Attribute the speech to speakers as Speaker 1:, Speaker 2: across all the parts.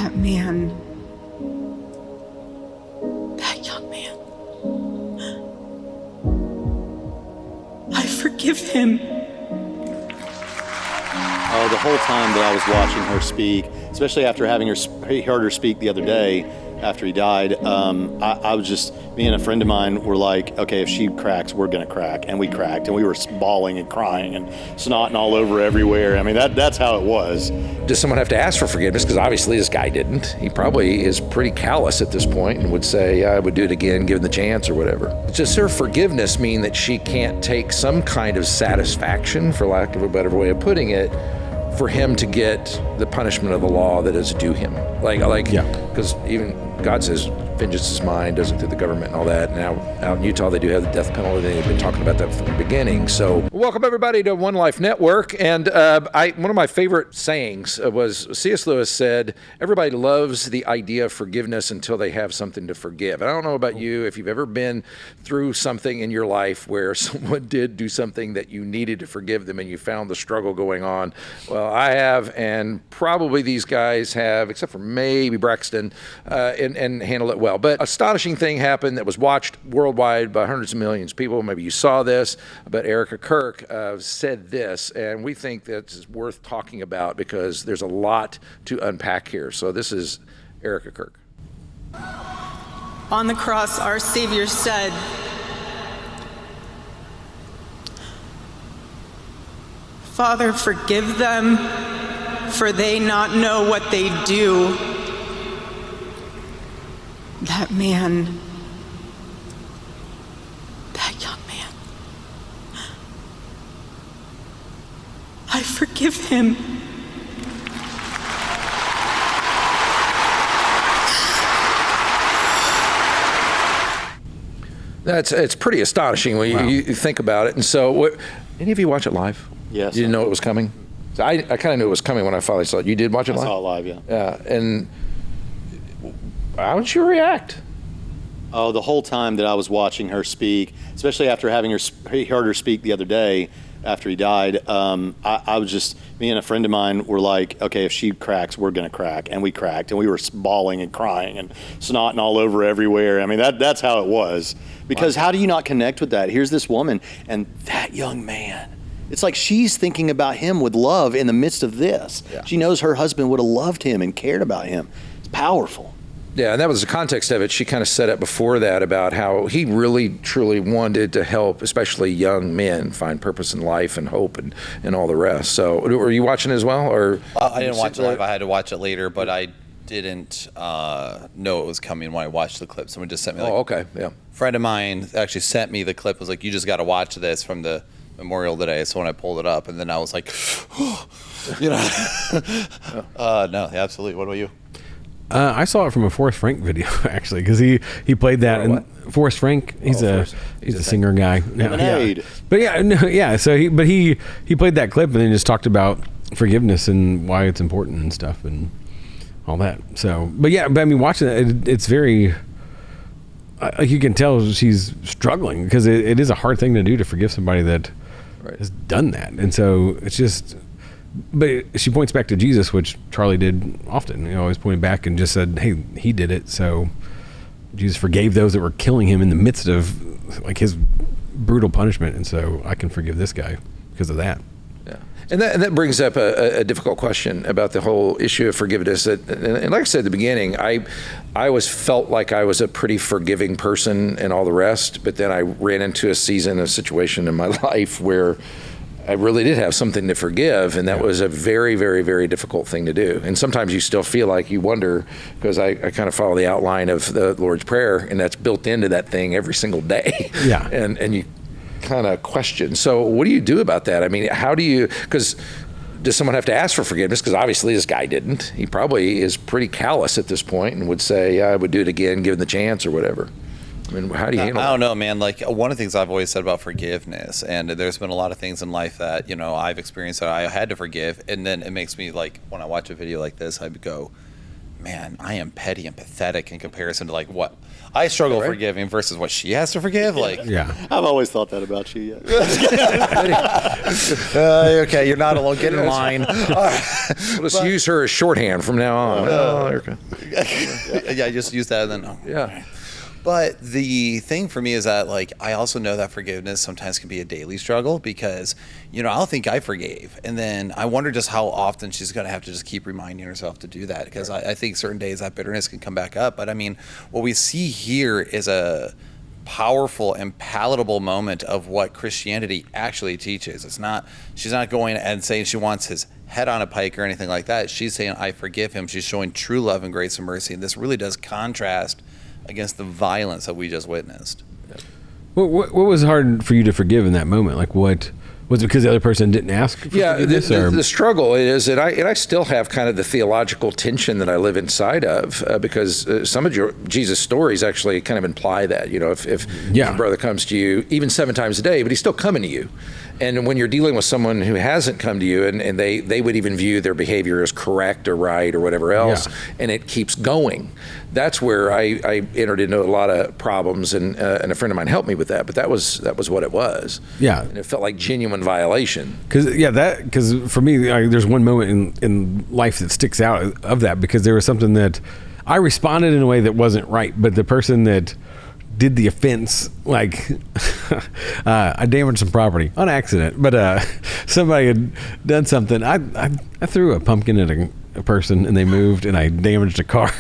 Speaker 1: That man, that young man, I forgive him.
Speaker 2: Oh, the whole time that I was watching her speak, especially after having heard her speak the other day after he died, I was just, me and a friend of mine were like, okay, if she cracks, we're gonna crack. And we cracked, and we were bawling and crying and snotting all over everywhere. I mean, that's how it was.
Speaker 3: Does someone have to ask for forgiveness? Because obviously this guy didn't. He probably is pretty callous at this point and would say, yeah, I would do it again, given the chance or whatever. Does her forgiveness mean that she can't take some kind of satisfaction, for lack of a better way of putting it, for him to get the punishment of the law that is due him? Because even God says, vengeance is mine, does it through the government and all that. Now, out in Utah, they do have the death penalty. They've been talking about that from the beginning. So, welcome everybody to One Life Network. And one of my favorite sayings was C.S. Lewis said, everybody loves the idea of forgiveness until they have something to forgive. And I don't know about you, if you've ever been through something in your life where someone did do something that you needed to forgive them and you found the struggle going on. Well, I have, and probably these guys have, except for maybe Braxton, and handle it well. But astonishing thing happened that was watched worldwide by hundreds of millions of people. Maybe you saw this, but Erika Kirk said this, and we think that's worth talking about because there's a lot to unpack here. So this is Erika Kirk.
Speaker 1: On the cross, our Savior said, Father, forgive them, for they not know what they do. That man, that young man, I forgive him.
Speaker 3: It's pretty astonishing when you think about it. And so, any of you watch it live?
Speaker 2: Yes.
Speaker 3: You didn't know it was coming? So I kind of knew it was coming when I finally saw it. You did watch it live?
Speaker 2: I saw it live, yeah.
Speaker 3: Yeah, and how did you react?
Speaker 2: Oh, the whole time that I was watching her speak, especially after having heard her speak the other day after he died, I was just, me and a friend of mine were like, okay, if she cracks, we're gonna crack. And we cracked, and we were bawling and crying and snotting all over everywhere. I mean, that's how it was. Because how do you not connect with that? Here's this woman and that young man. It's like she's thinking about him with love in the midst of this. Yeah. She knows her husband would have loved him and cared about him. It's powerful.
Speaker 3: Yeah, and that was the context of it. She kind of said it before that about how he really, truly wanted to help, especially young men, find purpose in life and hope and all the rest. So, were you watching it as well? Or
Speaker 4: I didn't watch it live. I had to watch it later, but I didn't know it was coming when I watched the clip. Someone just sent me.
Speaker 3: Okay, yeah.
Speaker 4: A friend of mine actually sent me the clip. Was like, you just got to watch this from the memorial today. So when I pulled it up, and then I was like, you know, no, absolutely. What about you?
Speaker 5: I saw it from a Forrest Frank video actually, because he played that. And Forrest Frank, he's a singer guy.
Speaker 2: Lemonade.
Speaker 5: Yeah. So he played that clip and then just talked about forgiveness and why it's important and stuff and all that. So, but I mean, watching it, it's very. Like you can tell she's struggling because it is a hard thing to do to forgive somebody that has done that, and so it's just. But she points back to Jesus, which Charlie did often. Always pointed back and just said, "Hey, he did it." So Jesus forgave those that were killing him in the midst of like his brutal punishment, and so I can forgive this guy because of that.
Speaker 3: Yeah, and that brings up a difficult question about the whole issue of forgiveness. And like I said at the beginning, I always felt like I was a pretty forgiving person and all the rest, but then I ran into a situation in my life where I really did have something to forgive, and that was a very, very, very difficult thing to do. And sometimes you still feel like you wonder, because I kind of follow the outline of the Lord's Prayer, and that's built into that thing every single day.
Speaker 5: Yeah.
Speaker 3: And you kind of question. So what do you do about that? I mean, how do you, because does someone have to ask for forgiveness? Because obviously this guy didn't. He probably is pretty callous at this point and would say, I would do it again, given the chance or whatever. I mean, how do you handle that?
Speaker 4: I don't know, man. Like, one of the things I've always said about forgiveness, and there's been a lot of things in life that, you know, I've experienced that I had to forgive, and then it makes me, like, when I watch a video like this, I go, man, I am petty and pathetic in comparison to like what I struggle forgiving versus what she has to forgive. Like,
Speaker 5: Yeah.
Speaker 2: I've always thought that about you. Yeah.
Speaker 4: okay, you're not alone. Get in line.
Speaker 3: We'll just use her as shorthand from now on. Erika.
Speaker 4: Yeah, just use that and then. Oh.
Speaker 3: Yeah.
Speaker 4: But the thing for me is that, like, I also know that forgiveness sometimes can be a daily struggle because, I'll think I forgave. And then I wonder just how often she's going to have to just keep reminding herself to do that. Because I think certain days that bitterness can come back up. But, I mean, what we see here is a powerful and palatable moment of what Christianity actually teaches. She's not going and saying she wants his head on a pike or anything like that. She's saying, I forgive him. She's showing true love and grace and mercy. And this really does contrast against the violence that we just witnessed.
Speaker 5: What was hard for you to forgive in that moment? Like, what was it because the other person didn't ask for forgiveness?
Speaker 3: The struggle is that I still have kind of the theological tension that I live inside of because some of Jesus' stories actually kind of imply that, if your brother comes to you even 7 times a day, but he's still coming to you. And when you're dealing with someone who hasn't come to you and they would even view their behavior as correct or right or whatever else, and it keeps going, that's where I entered into a lot of problems, and a friend of mine helped me with that. But that was what it was. Yeah, and it felt like genuine violation.
Speaker 5: Because for me, there's one moment in life that sticks out of that because there was something that I responded in a way that wasn't right, but the person that did the offense, like I damaged some property on accident, but somebody had done something. I threw a pumpkin at a person and they moved, and I damaged a car.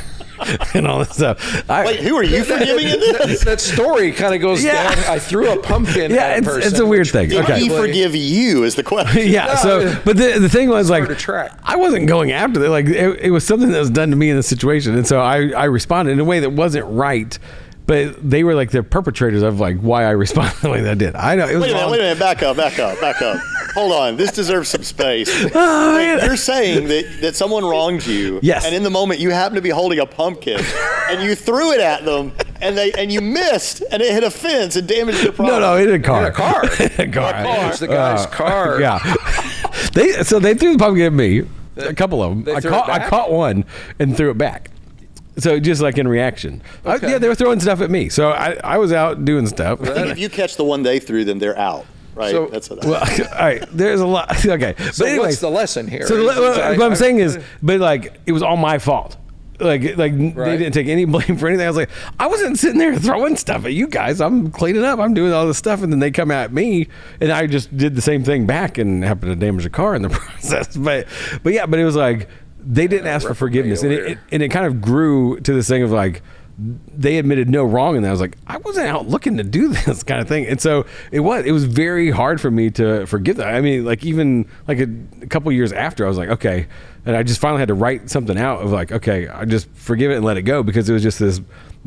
Speaker 5: And all this stuff.
Speaker 2: Wait, who are you forgiving in this?
Speaker 3: That story kind of goes down. I threw a pumpkin at a person.
Speaker 5: It's a weird thing.
Speaker 2: Did he forgive you is the question.
Speaker 5: Yeah. So, but the thing was, like,
Speaker 3: to track.
Speaker 5: I wasn't going after it. Like, it was something that was done to me in the situation. And so I responded in a way that wasn't right. But they were like the perpetrators of like why I responded the way that I did. I know. It was
Speaker 2: wait a minute. Back up. Hold on. This deserves some space. You're saying that someone wronged you.
Speaker 5: Yes.
Speaker 2: And in the moment you happen to be holding a pumpkin and you threw it at them and you missed and it hit a fence and damaged their property.
Speaker 5: No, it hit a car.
Speaker 3: A car. Damaged the guy's car.
Speaker 5: Yeah. They threw the pumpkin at me. A couple of them. I caught one and threw it back. So just like in reaction.
Speaker 3: Okay.
Speaker 5: They were throwing stuff at me. So I was out doing stuff.
Speaker 2: I think if you catch the one they threw, then they're out. Right.
Speaker 3: So,
Speaker 2: that's what
Speaker 5: all right. There's a lot. Okay.
Speaker 3: So
Speaker 5: but anyway,
Speaker 3: what's the lesson here?
Speaker 5: So what I'm saying is, but like it was all my fault. Like they didn't take any blame for anything. I was like, I wasn't sitting there throwing stuff at you guys. I'm cleaning up. I'm doing all this stuff, and then they come at me, and I just did the same thing back, and happened to damage a car in the process. But it was like they didn't ask for forgiveness, and it kind of grew to this thing of like they admitted no wrong, and I was like, I wasn't out looking to do this kind of thing. And so it was very hard for me to forgive that. I mean, like even like a couple years after, I was like, okay, and I just finally had to write something out of like, okay, I just forgive it and let it go, because it was just this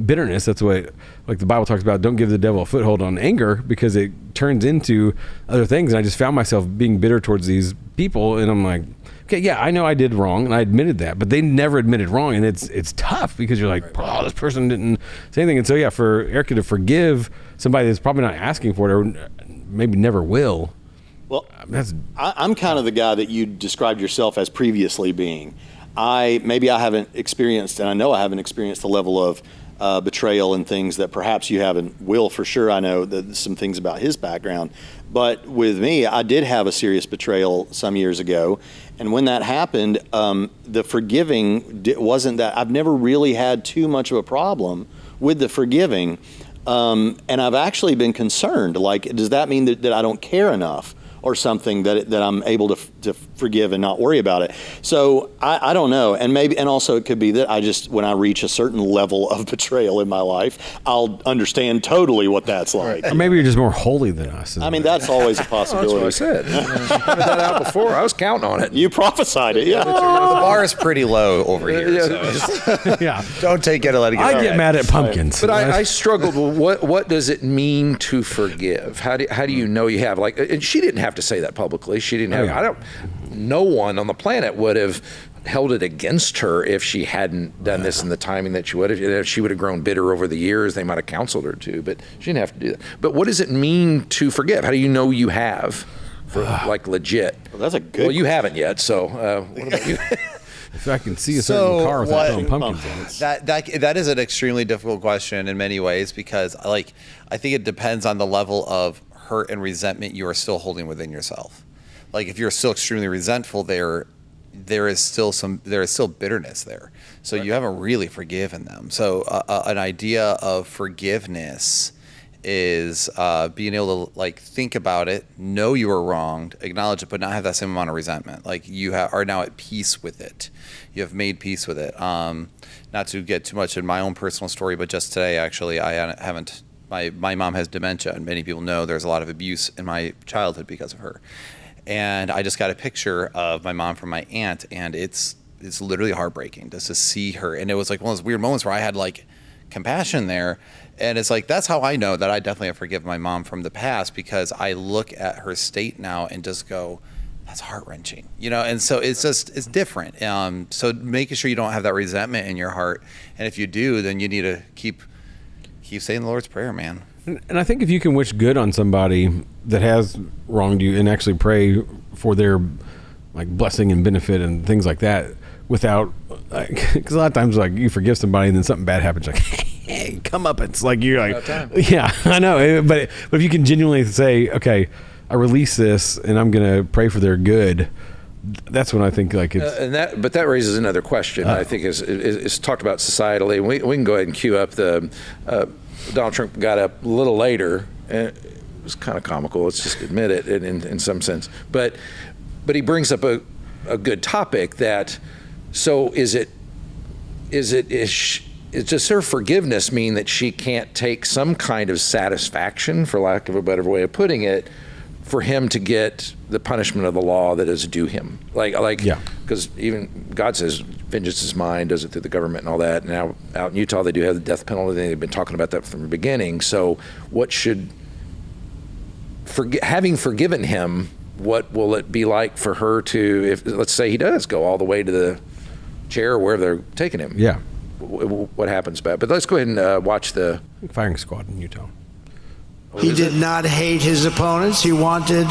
Speaker 5: bitterness. That's what like the Bible talks about. Don't give the devil a foothold on anger, because it turns into other things. And I just found myself being bitter towards these people, and I'm like, okay, yeah, I know I did wrong, and I admitted that, but they never admitted wrong, and it's tough because you're like, oh, this person didn't say anything. And so, yeah, for Erika to forgive somebody that's probably not asking for it or maybe never will.
Speaker 2: Well, I'm kind of the guy that you described yourself as previously being. I haven't experienced, and I know I haven't experienced the level of betrayal and things that perhaps you haven't. Will, for sure, I know that some things about his background. But with me, I did have a serious betrayal some years ago. And when that happened, the forgiving wasn't that. I've never really had too much of a problem with the forgiving. And I've actually been concerned. Like, does that mean that I don't care enough or something that I'm able to forgive and not worry about it? So I don't know. And also it could be that I just, when I reach a certain level of betrayal in my life, I'll understand totally what that's like.
Speaker 5: Or maybe you're just more holy than us.
Speaker 2: I mean, that's always a possibility.
Speaker 3: That's what I said. You pointed that out before. I was counting on it.
Speaker 2: You prophesied it, yeah.
Speaker 4: The bar is pretty low over here. So
Speaker 5: Yeah.
Speaker 4: don't take it and let it go.
Speaker 5: I get mad at pumpkins.
Speaker 3: But I struggled with what does it mean to forgive? How do you know you have? Like, and she didn't have to say that publicly. She didn't have. No one on the planet would have held it against her if she hadn't done this in the timing that she would have. If she would have grown bitter over the years, they might have counseled her to, but she didn't have to do that. But what does it mean to forgive? How do you know you have, for like legit?
Speaker 2: Well, that's a good.
Speaker 3: Well, you haven't yet, so what about you?
Speaker 5: If I can see a certain car without throwing pumpkins in it.
Speaker 4: That is an extremely difficult question in many ways, because I think it depends on the level of hurt and resentment you are still holding within yourself. Like if you're still extremely resentful, there is still bitterness there. So you haven't really forgiven them. So an idea of forgiveness is being able to think about it, know you were wronged, acknowledge it, but not have that same amount of resentment. Like you are now at peace with it. You have made peace with it. Not to get too much in my own personal story, but just today, actually, I haven't. My mom has dementia, and many people know there's a lot of abuse in my childhood because of her. And I just got a picture of my mom from my aunt, and it's literally heartbreaking just to see her. And it was like one of those weird moments where I had compassion there. And it's that's how I know that I definitely have forgiven my mom from the past, because I look at her state now and just go, that's heart-wrenching, and so it's different. So making sure you don't have that resentment in your heart. And if you do, then you need to keep saying the Lord's Prayer, man.
Speaker 5: And I think if you can wish good on somebody that has wronged you and actually pray for their blessing and benefit and things like that, without, because a lot of times you forgive somebody and then something bad happens, hey, come up, it's you're yeah, I know, but if you can genuinely say, okay, I release this and I'm gonna pray for their good, that's when I think it's
Speaker 3: but that raises another question. I think is talked about societally. We can go ahead and cue up the Donald Trump got up a little later, and it was kind of comical, let's just admit it in some sense, but he brings up a good topic that, so does her forgiveness mean that she can't take some kind of satisfaction, for lack of a better way of putting it, for him to get the punishment of the law that is due him? Yeah. Because even God says vengeance is mine, does it through the government and all that. Now out in Utah, they do have the death penalty. They've been talking about that from the beginning. So what should, having forgiven him, what will it be like for her to, if let's say he does go all the way to the chair or wherever they're taking him?
Speaker 5: Yeah.
Speaker 3: What happens back? But let's go ahead and watch the
Speaker 5: firing squad in Utah.
Speaker 6: He did not hate his opponents. He wanted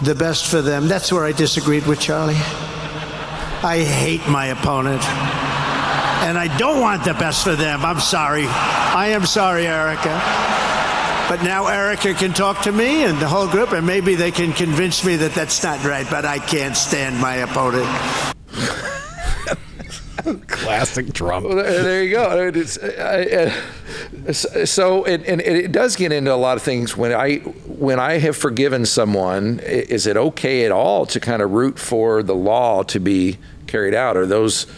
Speaker 6: the best for them. That's where I disagreed with Charlie. I hate my opponent, and I don't want the best for them. I'm sorry. I am sorry, Erika. But now Erika can talk to me and the whole group, and maybe they can convince me that that's not right, but I can't stand my opponent.
Speaker 5: Classic Trump.
Speaker 3: Well, there you go. So it does get into a lot of things. When I have forgiven someone, is it okay at all to kind of root for the law to be carried out? Are those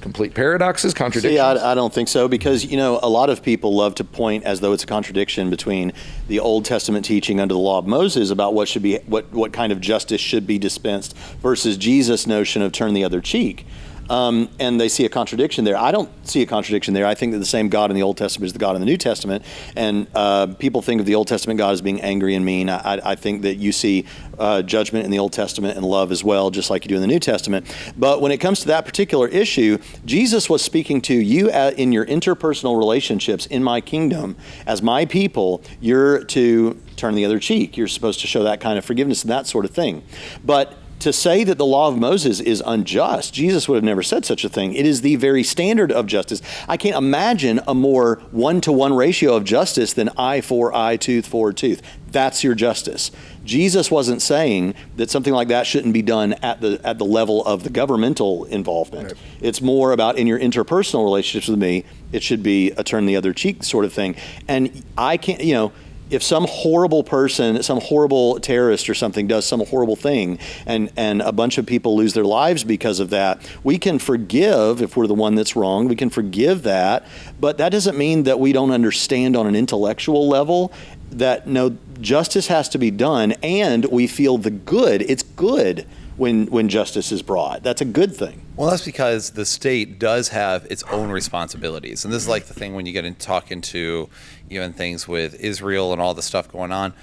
Speaker 3: complete paradoxes, contradictions?
Speaker 2: I don't think so, because a lot of people love to point as though it's a contradiction between the Old Testament teaching under the law of Moses about what should be what kind of justice should be dispensed versus Jesus' notion of turn the other cheek. And they see a contradiction there. I don't see a contradiction there. I think that the same God in the Old Testament is the God in the New Testament. And people think of the Old Testament God as being angry and mean. I think that you see judgment in the Old Testament and love as well, just like you do in the New Testament. But when it comes to that particular issue, Jesus was speaking to you in your interpersonal relationships in my kingdom. As my people, you're to turn the other cheek. You're supposed to show that kind of forgiveness and that sort of thing. But to say that the law of Moses is unjust, Jesus would have never said such a thing. It is the very standard of justice. I can't imagine a more one-to-one ratio of justice than eye for eye, tooth for tooth. That's your justice. Jesus wasn't saying that something like that shouldn't be done at the level of the governmental involvement. Right. It's more about in your interpersonal relationships with me, it should be a turn the other cheek sort of thing. And I can't, if some horrible person, some horrible terrorist or something does some horrible thing and a bunch of people lose their lives because of that, we can forgive if we're the one that's wrong. We can forgive that. But that doesn't mean that we don't understand on an intellectual level that no, justice has to be done, and we feel the good. It's good when justice is brought. That's a good thing.
Speaker 4: Well, that's because the state does have its own responsibilities. And this is like the thing when you get into talking to even things with Israel and all the stuff going on.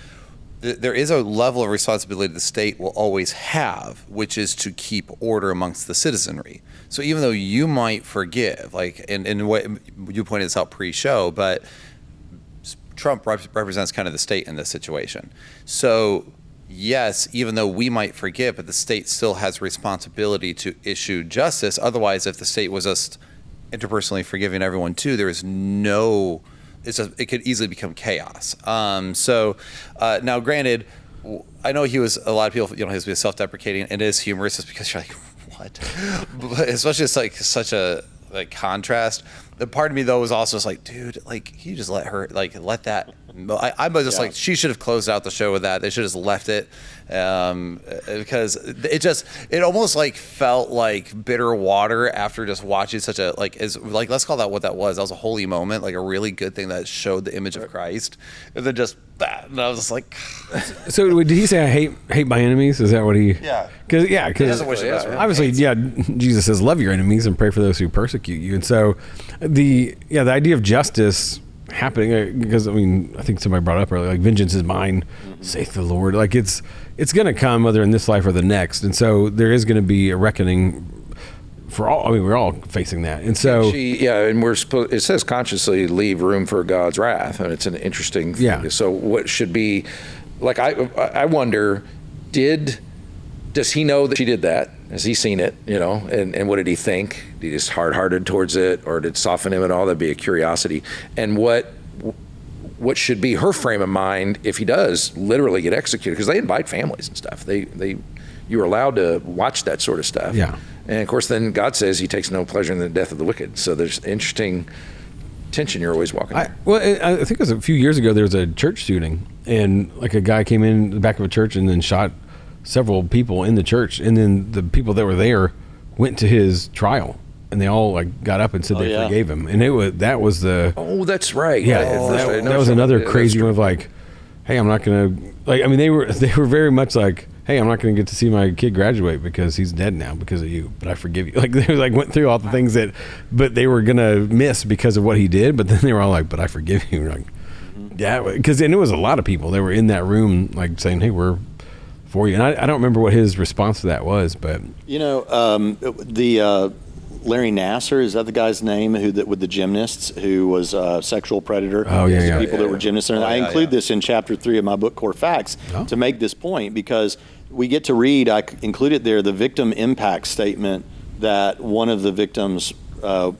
Speaker 4: There is a level of responsibility the state will always have, which is to keep order amongst the citizenry. So even though you might forgive, and what you pointed this out pre-show, but Trump represents kind of the state in this situation. So yes, even though we might forgive, but the state still has responsibility to issue justice. Otherwise, if the state was just interpersonally forgiving everyone too, there is no, it could easily become chaos. Now granted, I know a lot of people, he was self-deprecating, and it is humorous just because you're like, what? But especially it's like such a contrast. The part of me though was also just like, dude, like you just let her, let that. I was just like, she should have closed out the show with that. They should have just left it, because it almost like felt like bitter water after just watching such a let's call that what that was. That was a holy moment, like a really good thing that showed the image of Christ, and then just that, and I was just like.
Speaker 5: So did he say I hate my enemies? Is that what he?
Speaker 4: Yeah.
Speaker 5: Because
Speaker 4: He doesn't wish it best for them.
Speaker 5: obviously, Jesus says love your enemies and pray for those who persecute you, and so the idea of justice happening, because I think somebody brought up earlier, like vengeance is mine, saith the Lord. Like it's going to come whether in this life or the next, and so there is going to be a reckoning for all. We're all facing that, and so
Speaker 3: and we're supposed. It says consciously leave room for God's wrath, and it's an interesting thing.
Speaker 5: Yeah.
Speaker 3: So what should be, like I wonder, does he know that she did that? Has he seen it? And what did he think? Did he just hard-hearted towards it, or did it soften him at all? That'd be a curiosity. And what should be her frame of mind if he does literally get executed? Because they invite families and stuff. You're allowed to watch that sort of stuff.
Speaker 5: Yeah.
Speaker 3: And of course, then God says He takes no pleasure in the death of the wicked. So there's interesting tension you're always walking.
Speaker 5: I think it was a few years ago. There was a church shooting, and like a guy came in the back of a church and then shot several people in the church, and then the people that were there went to his trial, and they all got up and said they forgave him, and that was the
Speaker 3: that's right.
Speaker 5: That was another crazy one of like, hey, I'm not gonna they were very much like, hey, I'm not gonna get to see my kid graduate because he's dead now because of you, but I forgive you. Like they went through all the things but they were gonna miss because of what he did, but then they were all like, but I forgive you. Like, yeah, because it was a lot of people that were in that room saying, hey, we're for you. And I don't remember what his response to that was, but
Speaker 2: Larry Nasser, is that the guy's name with the gymnasts who was a sexual predator?
Speaker 5: Oh yeah.
Speaker 2: People that were gymnasts. And I include this in chapter 3 of my book, Core Facts, to make this point, because we get to read, I included there the victim impact statement that one of the victims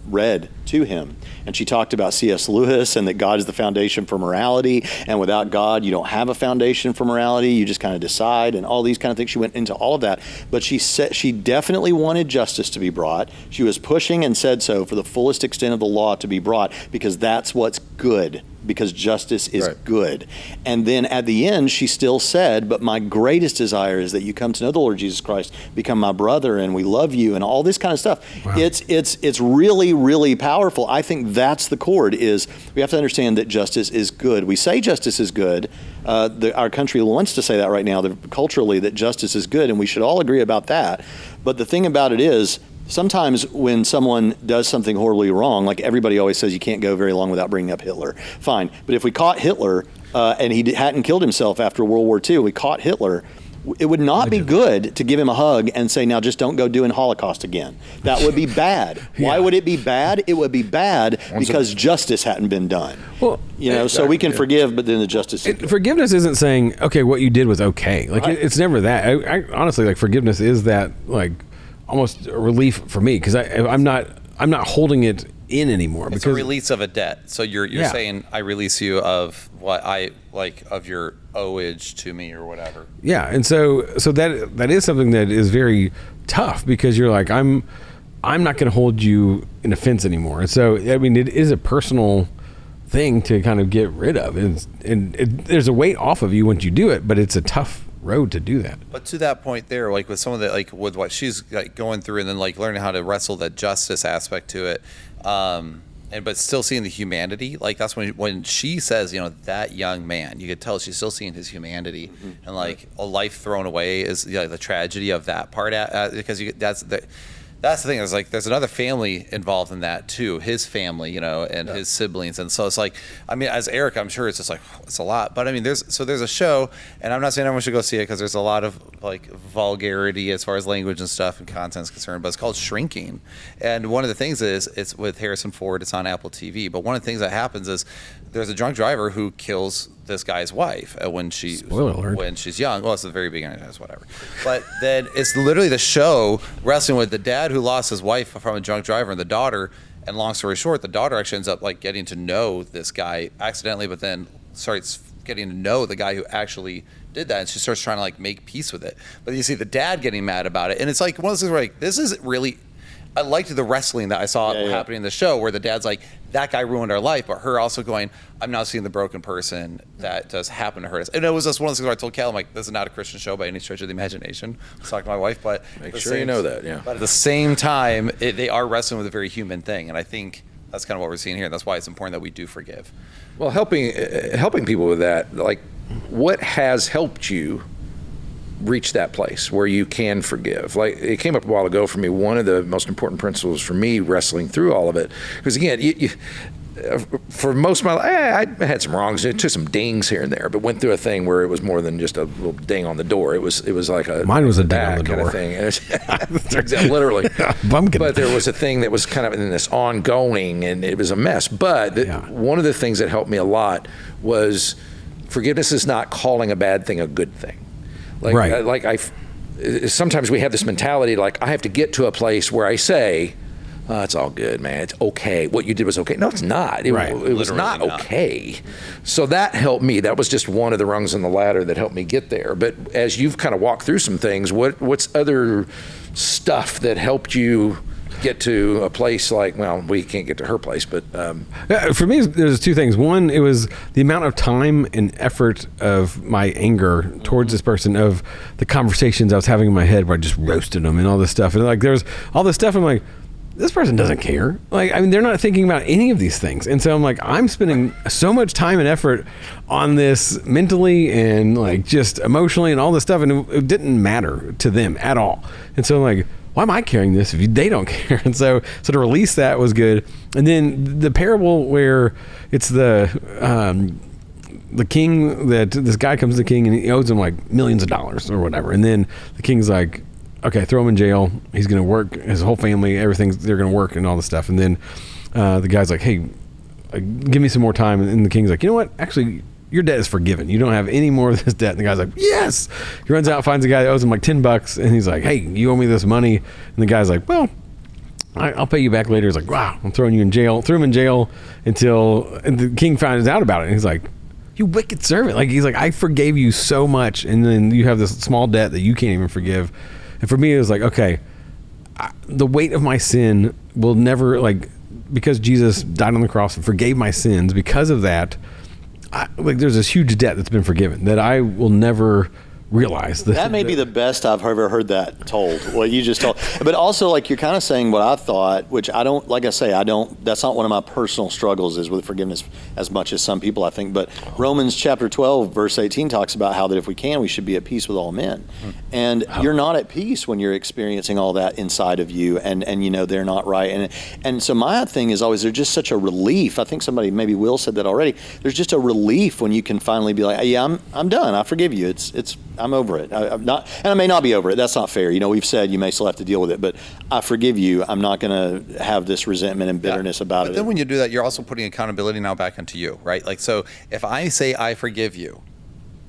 Speaker 2: read to him. And she talked about C.S. Lewis and that God is the foundation for morality, and without God you don't have a foundation for morality, you just kind of decide, and all these kind of things. She went into all of that, but she said she definitely wanted justice to be brought. She was pushing and said so for the fullest extent of the law to be brought, because that's what's good, because justice is good. And then at the end she still said, but my greatest desire is that you come to know the Lord Jesus Christ, become my brother, and we love you, and all this kind of stuff. Wow. It's really, really powerful. I think that's the chord, is we have to understand that justice is good. We say justice is good. Our country wants to say that right now, culturally, that justice is good, and we should all agree about that. But the thing about it is, sometimes when someone does something horribly wrong, like everybody always says you can't go very long without bringing up Hitler. Fine. But if we caught Hitler and he hadn't killed himself after World War II, we caught Hitler, it would not be good to give him a hug and say, now just don't go doing Holocaust again. That would be bad. Why would it be bad? It would be bad because justice hadn't been done. Well, so we can forgive, but then the justice.
Speaker 5: Forgiveness isn't saying, okay, what you did was okay. It's never that. I honestly, forgiveness is that, almost a relief for me, because I'm not holding it in anymore.
Speaker 4: It's a release of a debt. So you're saying, I release you of what I of your owage to me or whatever.
Speaker 5: Yeah, and so that is something that is very tough, because you're like, I'm not going to hold you in offense anymore. And so it is a personal thing to kind of get rid of, and there's a weight off of you once you do it, but it's a tough road to do that.
Speaker 4: But to that point there, with some of the with what she's going through, and then learning how to wrestle that justice aspect to it, but still seeing the humanity, that's when she says, that young man, you could tell she's still seeing his humanity, and a life thrown away is the tragedy of that part, because that's the thing, is there's another family involved in that too, his family, and his siblings, and so it's as Eric, I'm sure it's just it's a lot, but there's a show, and I'm not saying everyone should go see it because there's a lot of vulgarity as far as language and stuff and content is concerned, but it's called Shrinking, and one of the things is, it's with Harrison Ford, it's on Apple TV, but one of the things that happens is there's a drunk driver who kills this guy's wife when she's young. Well, it's the very beginning, it's whatever. But then it's literally the show wrestling with the dad who lost his wife from a drunk driver and the daughter. And long story short, the daughter actually ends up like getting to know this guy accidentally, but then starts getting to know the guy who actually did that, and she starts trying to like make peace with it. But you see the dad getting mad about it, and it's like one of those things where like this is really. I liked the wrestling that I saw happening in the show where the dad's like, that guy ruined our life, but her also going, I'm not seeing the broken person that does happen to hurt us. And it was just one of those things where I told Cal, I'm like, this is not a Christian show by any stretch of the imagination. I was talking to my wife, but
Speaker 3: make sure you know that, yeah.
Speaker 4: But at the same time, they are wrestling with a very human thing, and I think that's kind of what we're seeing here. That's why it's important that we do forgive.
Speaker 3: Well, helping people with that, like, what has helped you reach that place where you can forgive? Like, it came up a while ago for me, one of the most important principles for me wrestling through all of it, because again, for most of my life, I had some wrongs, it took some dings here and there, but went through a thing where it was more than just a little ding on the door. It was like
Speaker 5: mine was a ding on the
Speaker 3: kind
Speaker 5: door
Speaker 3: of thing. Literally. But there was a thing that was kind of in this ongoing, and it was a mess. But one of the things that helped me a lot was forgiveness is not calling a bad thing a good thing. Sometimes we have this mentality like I have to get to a place where I say, it's all good, man. It's okay. What you did was okay. No, it's not. It was not okay. So that helped me. That was just one of the rungs on the ladder that helped me get there. But as you've kind of walked through some things, what's other stuff that helped you get to a place like, well, we can't get to her place, but
Speaker 5: for me, there's two things. One, it was the amount of time and effort of my anger towards this person, of the conversations I was having in my head where I just roasted them and all this stuff. And like, there's all this stuff. I'm like, this person doesn't care. Like, I mean, they're not thinking about any of these things. And so I'm like, I'm spending so much time and effort on this mentally and like just emotionally and all this stuff. And it didn't matter to them at all. And so I'm like, why am I carrying this if they don't care? And so to release that was good. And then the parable where it's the king, that this guy comes to the king and he owes him like millions of dollars or whatever. And then the king's like, okay, throw him in jail. He's going to work, his whole family, they're going to work and all this stuff. And then the guy's like, hey, give me some more time. And the king's like, you know what? Actually, your debt is forgiven. You don't have any more of this debt. And the guy's like, yes. He runs out, finds a guy that owes him like $10. And he's like, hey, you owe me this money. And the guy's like, well, I'll pay you back later. He's like, wow, I'm throwing you in jail. Threw him in jail and the king finds out about it. And he's like, you wicked servant. Like, he's like, I forgave you so much. And then you have this small debt that you can't even forgive. And for me, it was like, okay, the weight of my sin will never, like, because Jesus died on the cross and forgave my sins, because of that, there's this huge debt that's been forgiven that I will never realize.
Speaker 2: That may be the best I've ever heard that told, what you just told. But also, like, you're kind of saying what I thought, which I don't, like I say, that's not one of my personal struggles is with forgiveness as much as some people, I think. But Romans chapter 12, verse 18 talks about how that if we can, we should be at peace with all men. And you're not at peace when you're experiencing all that inside of you and you know they're not right. And so my thing is always, there's just such a relief. I think somebody, maybe Will said that already. There's just a relief when you can finally be like, yeah, I'm done. I forgive you. I'm over it. I'm not, and I may not be over it. That's not fair. You know, we've said you may still have to deal with it, but I forgive you. I'm not going to have this resentment and bitterness about it.
Speaker 4: But then when you do that, you're also putting accountability now back into you, right? Like, so if I say I forgive you,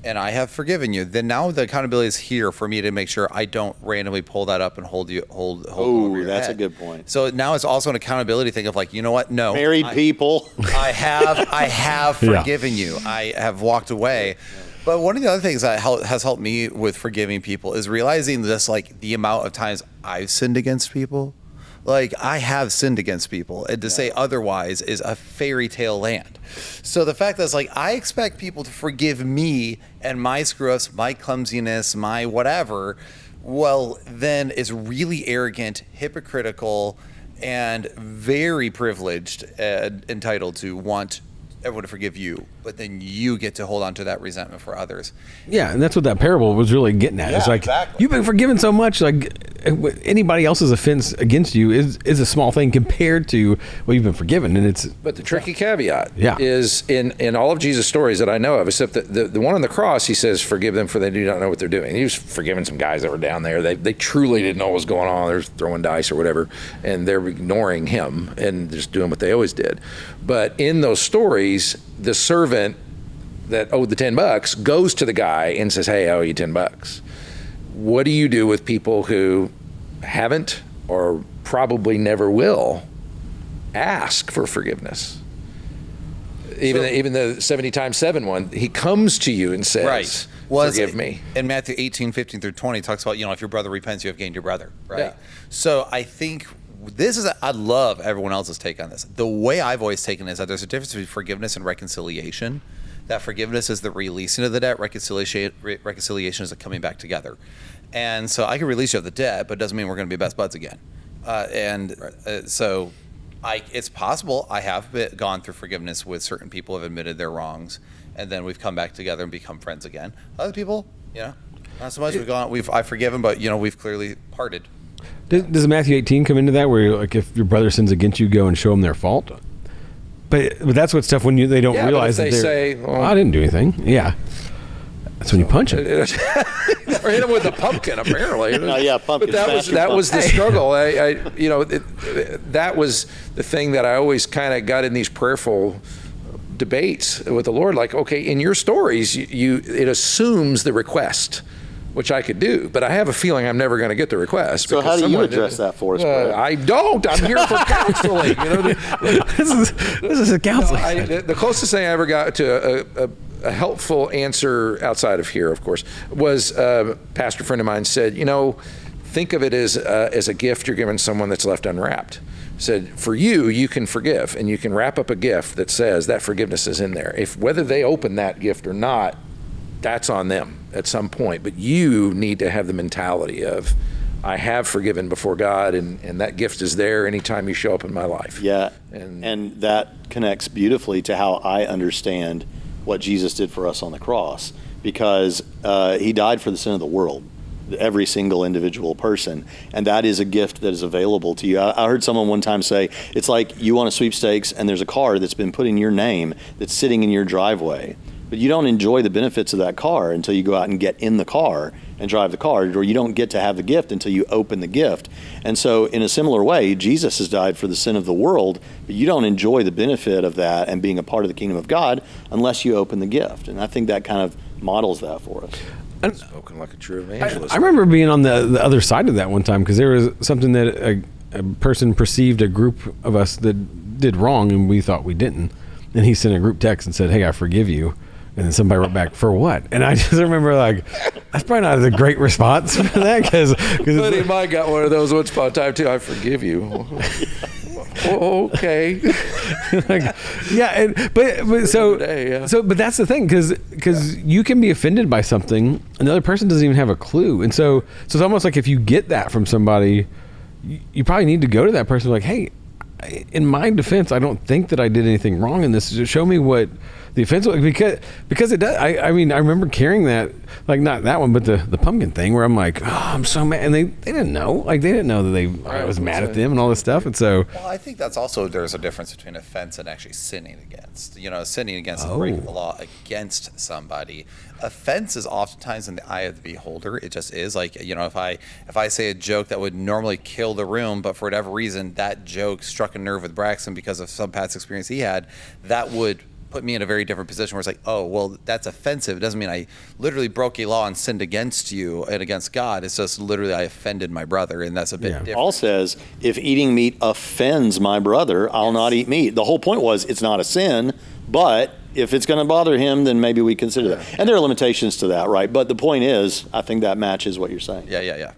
Speaker 4: and I have forgiven you, then now the accountability is here for me to make sure I don't randomly pull that up and hold over your
Speaker 2: that's
Speaker 4: head.
Speaker 2: A good point.
Speaker 4: So now it's also an accountability thing of like, you know what? No,
Speaker 2: married people.
Speaker 4: I have forgiven you. I have walked away. But one of the other things that has helped me with forgiving people is realizing just like the amount of times I've sinned against people. Like, I have sinned against people, and to say otherwise is a fairy tale land. So the fact that it's like, I expect people to forgive me and my screw-ups, my clumsiness, my whatever, well, then is really arrogant, hypocritical, and very privileged, entitled to want everyone to forgive you, but then you get to hold on to that resentment for others.
Speaker 5: Yeah, and that's what that parable was really getting at.
Speaker 4: Yeah,
Speaker 5: it's like,
Speaker 4: exactly.
Speaker 5: You've been forgiven so much, like anybody else's offense against you is a small thing compared to what you've been forgiven. And it's
Speaker 3: But the tricky caveat is in all of Jesus' stories that I know of, except the one on the cross, he says, forgive them for they do not know what they're doing. He was forgiving some guys that were down there. They truly didn't know what was going on. They're throwing dice or whatever, and they're ignoring him and just doing what they always did. But in those stories, the servant that owed the $10 goes to the guy and says, hey, I owe you $10. What do you do with people who haven't or probably never will ask for forgiveness? Even the 70 times 7 one, he comes to you and says,
Speaker 4: Right.
Speaker 3: forgive me.
Speaker 4: In Matthew 18:15-20, it talks about, if your brother repents, you have gained your brother, right?
Speaker 3: Yeah.
Speaker 4: So I think I love everyone else's take on this. The way I've always taken it is that there's a difference between forgiveness and reconciliation. That forgiveness is the releasing of the debt. Reconciliation is the coming back together. And so I can release you of the debt, but it doesn't mean we're going to be best buds again. So it's possible I have gone through forgiveness with certain people, have admitted their wrongs, and then we've come back together and become friends again. Other people, not so much. I've forgiven, but we've clearly parted.
Speaker 5: Does Matthew 18 come into that, where like if your brother sins against you, go and show them their fault? But that's what's tough when they don't realize
Speaker 3: that
Speaker 5: they
Speaker 3: say,
Speaker 5: I didn't do anything. Yeah, that's when you punch them.
Speaker 3: Or hit him with a pumpkin, apparently.
Speaker 2: Pumpkin.
Speaker 3: But that was the struggle. That was the thing that I always kind of got in these prayerful debates with the Lord. Like, okay, in your stories, it assumes the request, which I could do, but I have a feeling I'm never going to get the request.
Speaker 2: So how do you address that for us, Brett?
Speaker 3: I don't. I'm here for counseling.
Speaker 5: This is a counseling.
Speaker 3: The closest thing I ever got to a helpful answer outside of here, of course, was a pastor friend of mine said, think of it as a gift you're giving someone that's left unwrapped. Said, for you can forgive, and you can wrap up a gift that says that forgiveness is in there. If whether they open that gift or not, that's on them at some point. But you need to have the mentality of, I have forgiven before God, and that gift is there anytime you show up in my life.
Speaker 2: Yeah, and that connects beautifully to how I understand what Jesus did for us on the cross, because he died for the sin of the world, every single individual person, and that is a gift that is available to you. I heard someone one time say, it's like you want a sweepstakes and there's a car that's been put in your name that's sitting in your driveway, but you don't enjoy the benefits of that car until you go out and get in the car and drive the car, or you don't get to have the gift until you open the gift. And so in a similar way, Jesus has died for the sin of the world, but you don't enjoy the benefit of that and being a part of the kingdom of God unless you open the gift. And I think that kind of models that for us.
Speaker 3: Spoken like a true evangelist.
Speaker 5: I remember being on the other side of that one time, because there was something that a person perceived a group of us that did wrong, and we thought we didn't. And he sent a group text and said, hey, I forgive you. And then somebody wrote back, for what? And I just remember, like, that's probably not a great response for that, because
Speaker 3: Buddy of mine got one of those once upon a time too. I forgive you. Okay.
Speaker 5: But that's the thing, because you can be offended by something, and the other person doesn't even have a clue, and so it's almost like if you get that from somebody, you probably need to go to that person like, hey, in my defense, I don't think that I did anything wrong in this. Just show me what the offense was, because it does. I mean, I remember carrying that, like, not that one, but the pumpkin thing, where I'm like, oh, I'm so mad, and they didn't know, like, they didn't know that I was mad at them and all this stuff, and so.
Speaker 4: Well, I think that's also, there's a difference between offense and actually sinning against. Sinning against is breaking the law against somebody. Offense is oftentimes in the eye of the beholder. It just is. Like, if I say a joke that would normally kill the room, but for whatever reason that joke struck a nerve with Braxton because of some past experience he had, that would put me in a very different position where it's like, oh, well, that's offensive. It doesn't mean I literally broke a law and sinned against you and against God. It's just literally I offended my brother, and that's a bit different. Paul
Speaker 2: says, if eating meat offends my brother, I'll not eat meat. The whole point was it's not a sin, but if it's going to bother him, then maybe we consider that. And there are limitations to that, right? But the point is, I think that matches what you're saying.
Speaker 4: Yeah.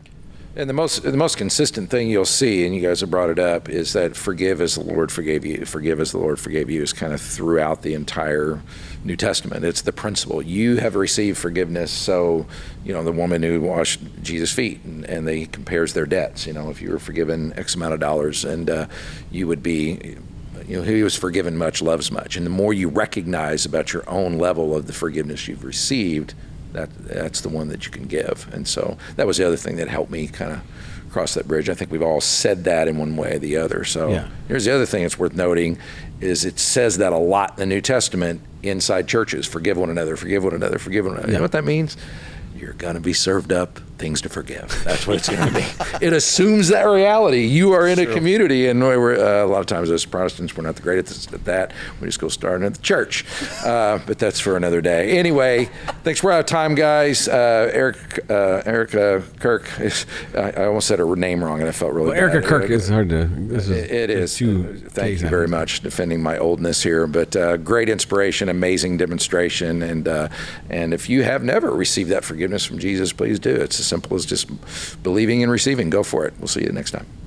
Speaker 3: And the most consistent thing you'll see, and you guys have brought it up, is that forgive as the Lord forgave you. Forgive as the Lord forgave you is kind of throughout the entire New Testament. It's the principle. You have received forgiveness. So, the woman who washed Jesus' feet, and they compares their debts. If you were forgiven X amount of dollars, and you would be, he was forgiven much loves much. And the more you recognize about your own level of the forgiveness you've received, that's the one that you can give. And so that was the other thing that helped me kind of cross that bridge. I think we've all said that in one way or the other. So Here's the other thing that's worth noting is it says that a lot in the New Testament inside churches. Forgive one another, forgive one another, forgive one another. You know what that means? you're going to be served up things to forgive. That's what it's going to be. It assumes that reality. You are in a community, and we're a lot of times as Protestants, we're not the greatest at that. We just go starting at the church. But that's for another day. Anyway, thanks. We're out of time, guys. Erika Kirk. I almost said her name wrong, and I felt really bad.
Speaker 5: Erika Kirk is hard to.
Speaker 3: It is. Thank you very much, defending my oldness here. But great inspiration, amazing demonstration, and if you have never received that forgiveness from Jesus, please do. It's as simple as just believing and receiving. Go for it. We'll see you next time.